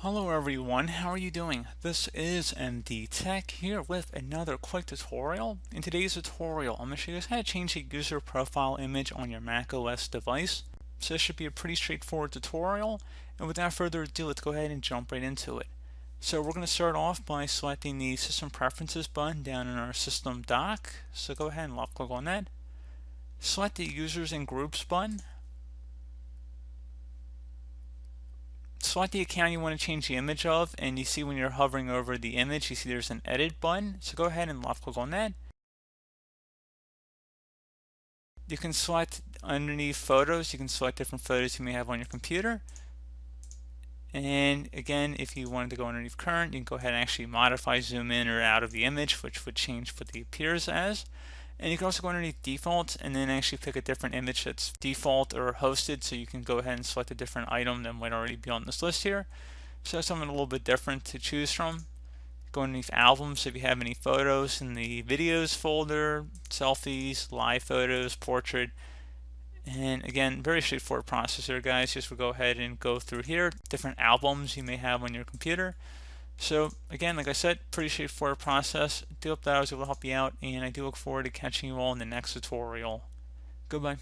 Hello everyone, how are you doing? This is MD Tech here with another quick tutorial. In today's tutorial, I'm going to show you guys how to change the user profile image on your macOS device. So this should be a pretty straightforward tutorial, and without further ado, let's go ahead and jump right into it. So we're going to start off by selecting the System Preferences button down in our System dock. So go ahead and left click on that. Select the Users and Groups button. Select the account you want to change the image of, and you see when you're hovering over the image, you see there's an edit button. So go ahead and left click on that. You can select underneath photos, you can select different photos you may have on your computer. And again, if you wanted to go underneath current, you can go ahead and actually modify, zoom in or out of the image, which would change what it appears as. And you can also go underneath default and then actually pick a different image that's default or hosted, so you can go ahead and select a different item that might already be on this list here. So something a little bit different to choose from. Go underneath albums if you have any photos in the videos folder, selfies, live photos, portrait. And again, very straightforward process here, guys. Just will go ahead and go through here, different albums you may have on your computer. So again, like I said, pretty straightforward process. I do hope that I was able to help you out, and I do look forward to catching you all in the next tutorial. Goodbye.